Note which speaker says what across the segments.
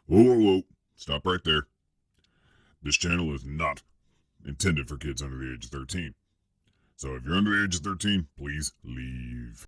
Speaker 1: Whoa, whoa, whoa. Stop right there. This channel is not intended for kids under the age of 13. So if you're under the age of 13, please leave.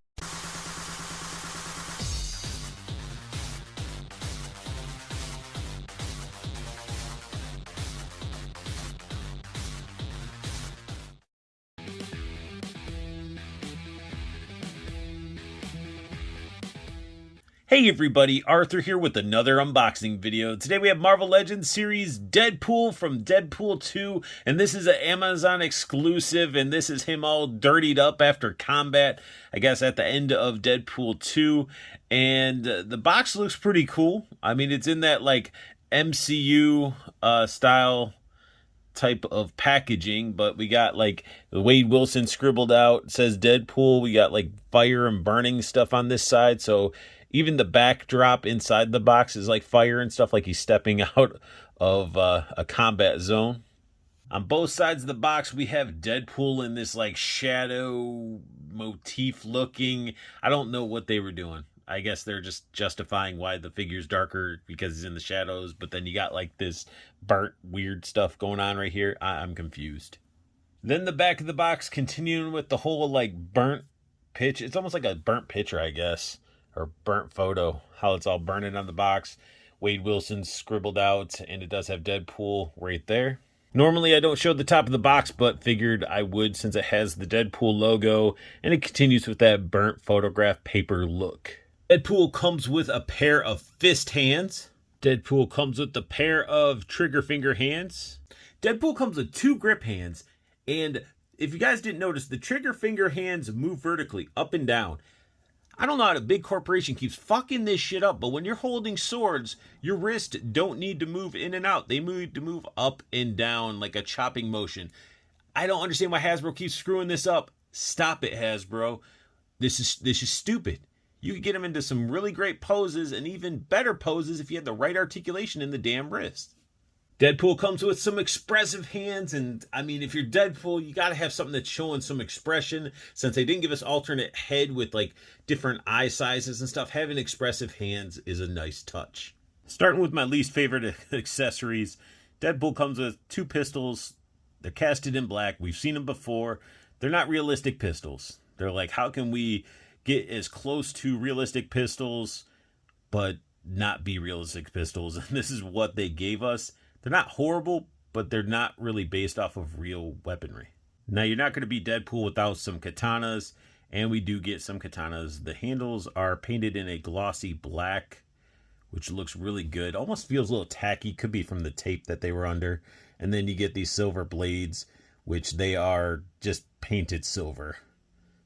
Speaker 2: Hey everybody, Arthur here with another unboxing video. Today we have Marvel Legends series Deadpool from Deadpool 2, and this is an Amazon exclusive, and this is him all dirtied up after combat, I guess at the end of Deadpool 2, and the box looks pretty cool. I mean, it's in that like MCU style type of packaging, but we got like Wade Wilson scribbled out, it says Deadpool. We got like fire and burning stuff on this side, so even the backdrop inside the box is like fire and stuff, like he's stepping out of a combat zone. On both sides of the box, we have Deadpool in this like shadow motif looking. I don't know what they were doing. I guess they're just justifying why the figure's darker because he's in the shadows, but then you got like this burnt weird stuff going on right here. I'm confused. Then the back of the box, continuing with the whole like burnt pitch. It's almost like a burnt picture, I guess, or burnt photo, how it's all burning on the box. Wade Wilson scribbled out, and it does have Deadpool right there. Normally I don't show the top of the box, but figured I would since it has the Deadpool logo, and it continues with that burnt photograph paper look. Deadpool comes with a pair of fist hands. Deadpool comes with a pair of trigger finger hands. Deadpool comes with 2 grip hands, and if you guys didn't notice, the trigger finger hands move vertically up and down. I don't know how a big corporation keeps fucking this shit up, but when you're holding swords, your wrists don't need to move in and out. They need to move up and down like a chopping motion. I don't understand why Hasbro keeps screwing this up. Stop it, Hasbro. This is stupid. You could get them into some really great poses and even better poses if you had the right articulation in the damn wrist. Deadpool comes with some expressive hands, and I mean, if you're Deadpool, you gotta have something that's showing some expression. Since they didn't give us alternate head with like different eye sizes and stuff, having expressive hands is a nice touch. Starting with my least favorite accessories, Deadpool comes with 2 pistols. They're casted in black. We've seen them before. They're not realistic pistols. They're like, how can we get as close to realistic pistols, but not be realistic pistols? And this is what they gave us. They're not horrible, but they're not really based off of real weaponry. Now, you're not going to be Deadpool without some katanas, and we do get some katanas. The handles are painted in a glossy black, which looks really good. Almost feels a little tacky. Could be from the tape that they were under. And then you get these silver blades, which they are just painted silver.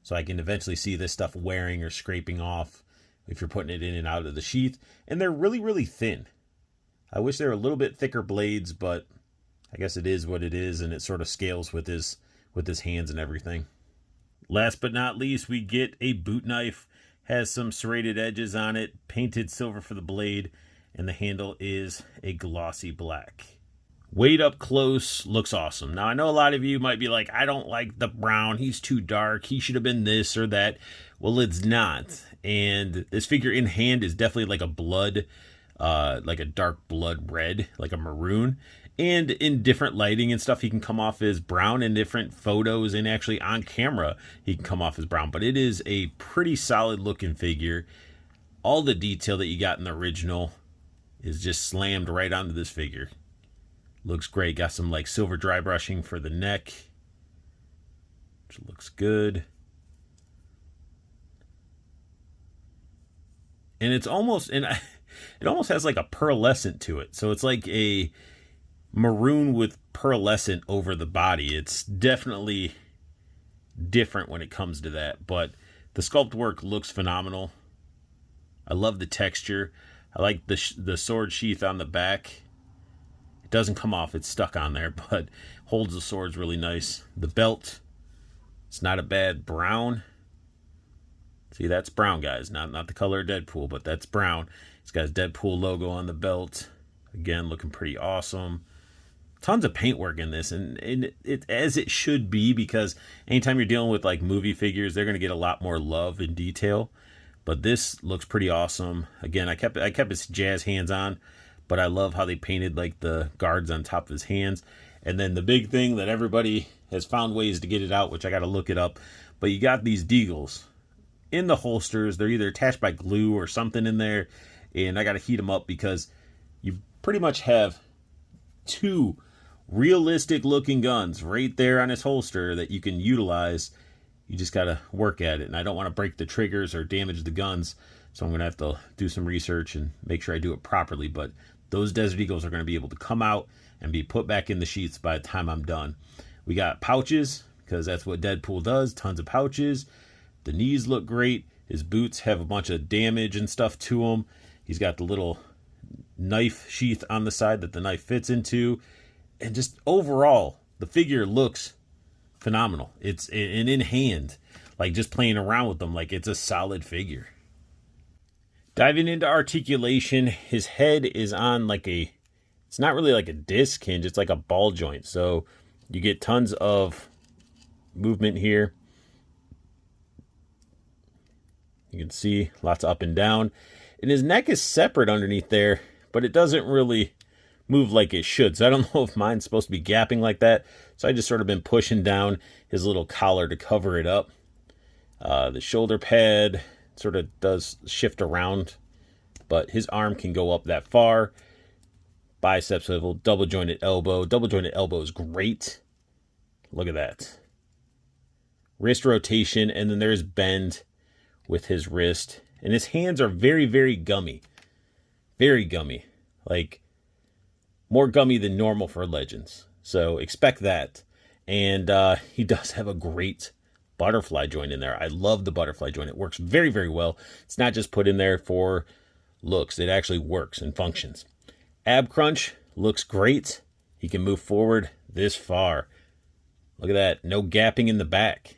Speaker 2: So I can eventually see this stuff wearing or scraping off if you're putting it in and out of the sheath. And they're really, really thin. I wish they were a little bit thicker blades, but I guess it is what it is, and it sort of scales with his hands and everything. Last but not least, we get a boot knife. Has some serrated edges on it, painted silver for the blade, and the handle is a glossy black. Wade up close looks awesome. Now, I know a lot of you might be like, I don't like the brown. He's too dark. He should have been this or that. Well, it's not. And this figure in hand is definitely like a blood, like a dark blood red, like a maroon. And in different lighting and stuff, he can come off as brown. In different photos and actually on camera, he can come off as brown. But it is a pretty solid looking figure. All the detail that you got in the original is just slammed right onto this figure. Looks great. Got some like silver dry brushing for the neck, which looks good. And it's almost, it almost has like a pearlescent to it. So it's like a maroon with pearlescent over the body. It's definitely different when it comes to that, but the sculpt work looks phenomenal. I love the texture. I like the sword sheath on the back. It doesn't come off, it's stuck on there, but holds the swords really nice. The belt, it's not a bad brown. See, that's brown, guys. Not the color of Deadpool, but that's brown. It's got his Deadpool logo on the belt. Again, looking pretty awesome. Tons of paintwork in this, and it as it should be, because anytime you're dealing with like movie figures, they're going to get a lot more love and detail. But this looks pretty awesome. Again, I kept his jazz hands on, but I love how they painted like the guards on top of his hands. And then the big thing that everybody has found ways to get it out, which I got to look it up, but you got these deagles in the holsters. They're either attached by glue or something in there, and I got to heat them up because you pretty much have two realistic looking guns right there on his holster that you can utilize. You just got to work at it, and I don't want to break the triggers or damage the guns, so I'm going to have to do some research and make sure I do it properly. But those Desert Eagles are going to be able to come out and be put back in the sheaths by the time I'm done. We got pouches, because that's what Deadpool does, tons of pouches. The knees look great. His boots have a bunch of damage and stuff to them. He's got the little knife sheath on the side that the knife fits into. And just overall, the figure looks phenomenal. It's an in hand, like just playing around with them, like it's a solid figure. Diving into articulation, his head is on like it's not really like a disc hinge, it's like a ball joint. So you get tons of movement here. You can see lots of up and down. And his neck is separate underneath there, but it doesn't really move like it should. So I don't know if mine's supposed to be gapping like that. So I just sort of been pushing down his little collar to cover it up. The shoulder pad sort of does shift around, but his arm can go up that far. Bicep swivel, double jointed elbow. Double jointed elbow is great. Look at that. Wrist rotation, and then there's bend with his wrist. And his hands are very, very gummy. Very gummy. Like, more gummy than normal for Legends. So expect that. And he does have a great butterfly joint in there. I love the butterfly joint. It works very, very well. It's not just put in there for looks. It actually works and functions. Ab crunch looks great. He can move forward this far. Look at that. No gapping in the back.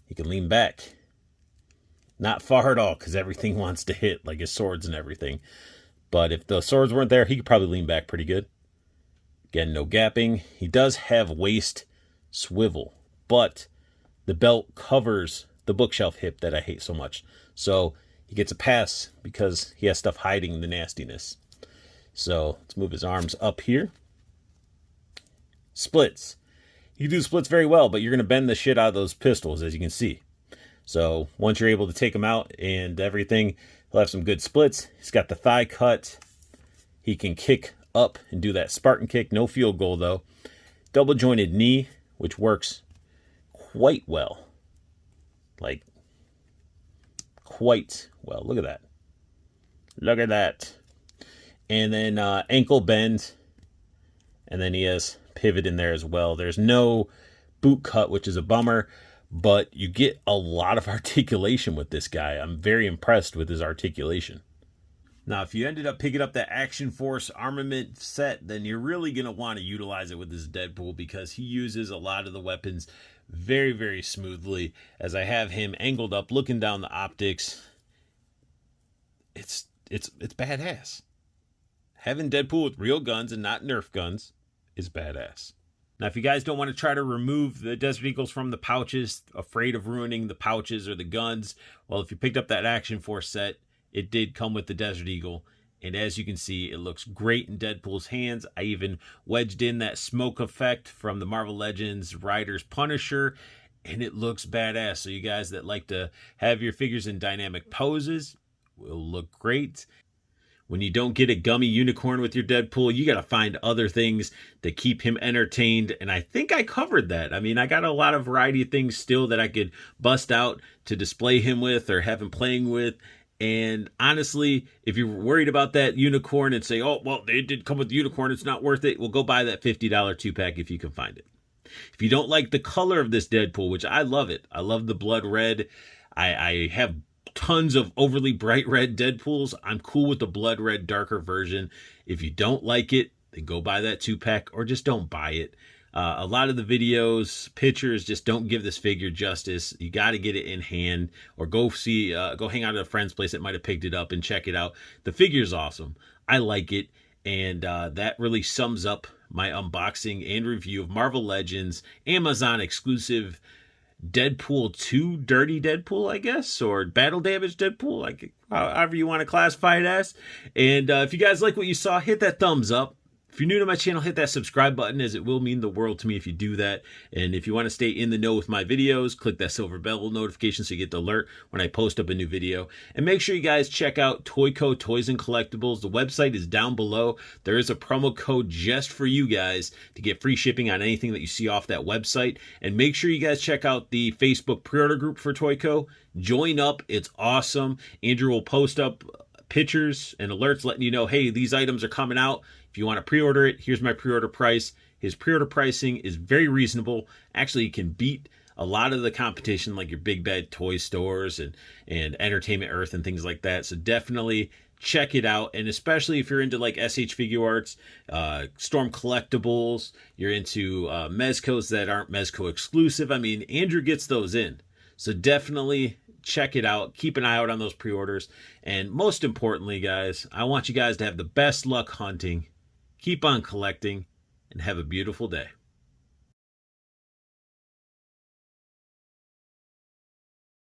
Speaker 2: He can lean back. Not far at all, because everything wants to hit, like his swords and everything. But if the swords weren't there, he could probably lean back pretty good. Again, no gapping. He does have waist swivel, but the belt covers the bookshelf hip that I hate so much. So he gets a pass because he has stuff hiding the nastiness. So let's move his arms up here. Splits. You do splits very well, but you're going to bend the shit out of those pistols, as you can see. So once you're able to take them out and everything, he'll have some good splits. He's got the thigh cut. He can kick up and do that Spartan kick. No field goal, though. Double jointed knee, which works quite well. Like, quite well. Look at that. Look at that. And then ankle bend. And then he has pivot in there as well. There's no boot cut, which is a bummer. But you get a lot of articulation with this guy. I'm very impressed with his articulation. Now, if you ended up picking up that Action Force armament set, then you're really going to want to utilize it with this Deadpool because he uses a lot of the weapons very, very smoothly. As I have him angled up, looking down the optics, it's badass. Having Deadpool with real guns and not Nerf guns is badass. Now, if you guys don't want to try to remove the Desert Eagles from the pouches, afraid of ruining the pouches or the guns, well, if you picked up that Action Force set, it did come with the Desert Eagle. And as you can see, it looks great in Deadpool's hands. I even wedged in that smoke effect from the Marvel Legends Riders Punisher, and it looks badass. So you guys that like to have your figures in dynamic poses will look great. When you don't get a gummy unicorn with your Deadpool, you got to find other things to keep him entertained. And I think I covered that. I mean, I got a lot of variety of things still that I could bust out to display him with or have him playing with. And honestly, if you're worried about that unicorn and say, oh, well, they did come with the unicorn, it's not worth it, well, go buy that $50 2-pack if you can find it. If you don't like the color of this Deadpool, which I love it. I love the blood red. I have tons of overly bright red Deadpools. I'm cool with the blood red darker version. If you don't like it, then go buy that 2-pack or just don't buy it. A lot of the videos, pictures just don't give this figure justice. You got to get it in hand or go hang out at a friend's place that might have picked it up and check it out. The figure's awesome. I like it. And that really sums up my unboxing and review of Marvel Legends Amazon exclusive Deadpool 2 Dirty Deadpool, I guess, or Battle Damage Deadpool, like however you want to classify it as. And if you guys like what you saw, hit that thumbs up. If you're new to my channel, hit that subscribe button, as it will mean the world to me if you do that. And if you want to stay in the know with my videos, click that silver bell notification so you get the alert when I post up a new video. And make sure you guys check out Toyco Toys and Collectibles. The website is down below. There is a promo code just for you guys to get free shipping on anything that you see off that website. And make sure you guys check out the Facebook pre-order group for Toyco. Join up. It's awesome. Andrew will post up pictures and alerts letting you know, hey, these items are coming out. If you want to pre-order it, here's my pre-order price. His pre-order pricing is very reasonable. Actually, it can beat a lot of the competition, like your big bad toy stores and Entertainment Earth and things like that. So definitely check it out. And especially if you're into like SH Figure Arts, Storm Collectibles, you're into Mezcos that aren't Mezco exclusive. I mean, Andrew gets those in. So definitely check it out. Keep an eye out on those pre-orders. And most importantly, guys, I want you guys to have the best luck hunting. Keep on collecting and have a beautiful day.